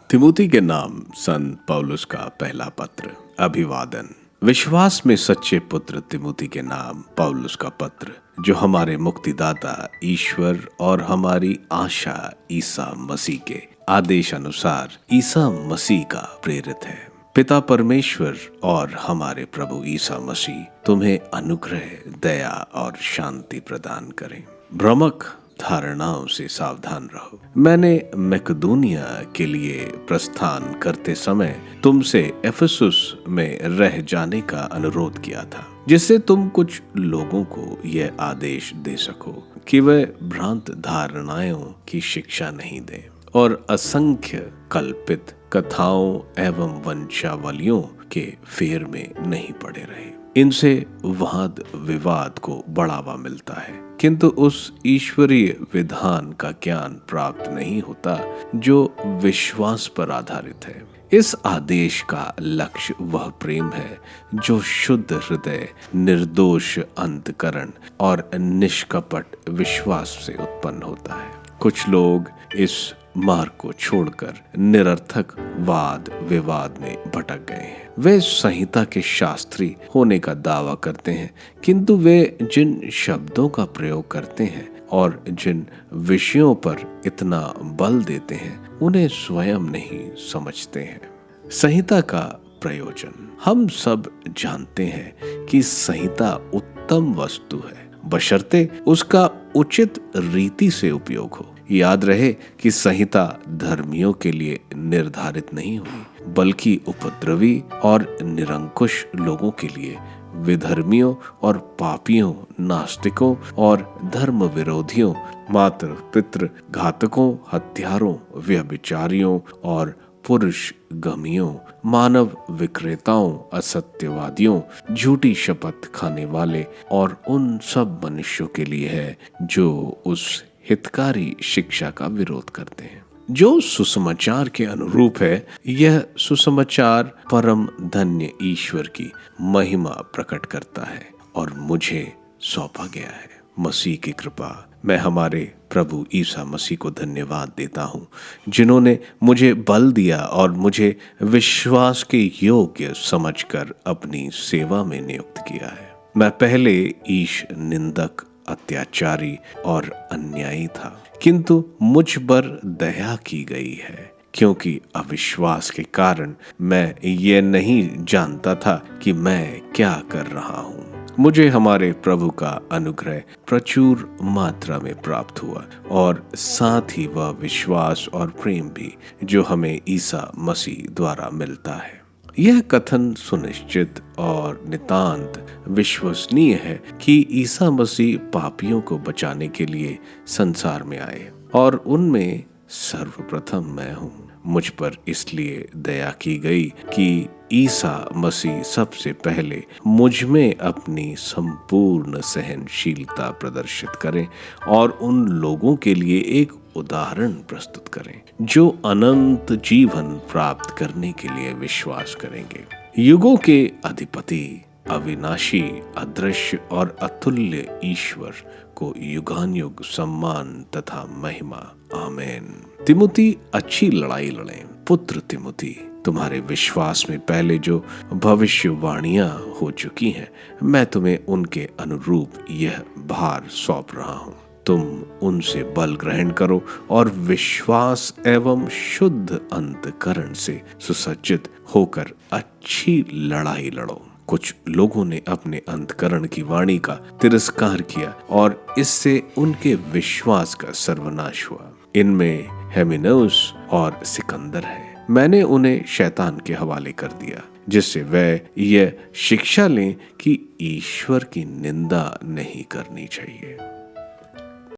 तिमुथी के नाम संत पौलुस का पहला पत्र। अभिवादन। विश्वास में सच्चे पुत्र तिमुथी के नाम पौलुस का पत्र, जो हमारे मुक्तिदाता ईश्वर और हमारी आशा ईसा मसीह के आदेश अनुसार ईसा मसीह का प्रेरित है। पिता परमेश्वर और हमारे प्रभु ईसा मसीह तुम्हें अनुग्रह, दया और शांति प्रदान करें। भ्रमक धारणाओं से सावधान रहो। मैंने मकदूनिया के लिए प्रस्थान करते समय तुमसे एफेसुस में रह जाने का अनुरोध किया था, जिससे तुम कुछ लोगों को यह आदेश दे सको कि वे भ्रांत धारणाओं की शिक्षा नहीं दें और असंख्य कल्पित कथाओं एवं वंशावलियों के फेर में नहीं पड़े रहे। इनसे वाद विवाद को बढ़ावा मिलता है, किंतु उस ईश्वरीय विधान का ज्ञान प्राप्त नहीं होता जो विश्वास पर आधारित है। इस आदेश का लक्ष्य वह प्रेम है जो शुद्ध हृदय, निर्दोष अंतकरण और निष्कपट विश्वास से उत्पन्न होता है। कुछ लोग इस मार्ग को छोड़कर निरर्थक वाद विवाद में भटक गए हैं। वे संहिता के शास्त्री होने का दावा करते हैं, किंतु वे जिन शब्दों का प्रयोग करते हैं और जिन विषयों पर इतना बल देते हैं, उन्हें स्वयं नहीं समझते हैं। संहिता का प्रयोजन। हम सब जानते हैं कि संहिता उत्तम वस्तु है, बशर्ते उसका उचित रीति से उपयोग हो। याद रहे कि संहिता धर्मियों के लिए निर्धारित नहीं हुई, बल्कि उपद्रवी और निरंकुश लोगों के लिए, विधर्मियों और पापियों, नास्तिकों और धर्म विरोधियों, मातृ पितृ घातकों, हत्यारों, व्यभिचारियों और पुरुष गमियों, मानव विक्रेताओं, असत्यवादियों, झूठी शपथ खाने वाले और उन सब मनुष्यों के लिए है जो उस हितकारी शिक्षा का विरोध करते हैं। जो सुसमाचार के अनुरूप है, यह सुसमाचार परम धन्य ईश्वर की महिमा प्रकट करता है और मुझे सौंपा गया है। मसीह की कृपा। मैं हमारे प्रभु ईसा मसीह को धन्यवाद देता हूँ, जिन्होंने मुझे बल दिया और मुझे विश्वास के योग्य समझकर अपनी सेवा में नियुक्त किया है। मैं पहले ईश निंदक, अत्याचारी और अन्यायी था, किंतु मुझ पर दया की गई है, क्योंकि अविश्वास के कारण मैं ये नहीं जानता था कि मैं क्या कर रहा हूँ। मुझे हमारे प्रभु का अनुग्रह प्रचुर मात्रा में प्राप्त हुआ और साथ ही वह विश्वास और प्रेम भी जो हमें ईसा मसीह द्वारा मिलता है। यह कथन सुनिश्चित और नितांत विश्वसनीय है कि ईसा मसीह पापियों को बचाने के लिए संसार में आए और उनमें सर्वप्रथम मैं हूँ। मुझ पर इसलिए दया की गई कि ईसा मसीह सबसे पहले मुझ में अपनी संपूर्ण सहनशीलता प्रदर्शित करें और उन लोगों के लिए एक उदाहरण प्रस्तुत करें जो अनंत जीवन प्राप्त करने के लिए विश्वास करेंगे। युगों के अधिपति, अविनाशी, अदृश्य और अतुल्य ईश्वर को युगानुयुग सम्मान तथा महिमा। आमीन। तिमुथी, अच्छी लड़ाई लड़ें। पुत्र तिमुथी, तुम्हारे विश्वास में पहले जो भविष्यवाणियां हो चुकी हैं, मैं तुम्हें उनके अनुरूप यह भार सौंप रहा हूँ। तुम उनसे बल ग्रहण करो और विश्वास एवं शुद्ध अंतकरण से सुसज्जित होकर अच्छी लड़ाई लड़ो। कुछ लोगों ने अपने अंतकरण की वाणी का तिरस्कार किया और इससे उनके विश्वास का सर्वनाश हुआ। इनमें हेमिनौस और सिकंदर है। मैंने उन्हें शैतान के हवाले कर दिया, जिससे वे यह शिक्षा लें कि ईश्वर की निंदा नहीं करनी चाहिए।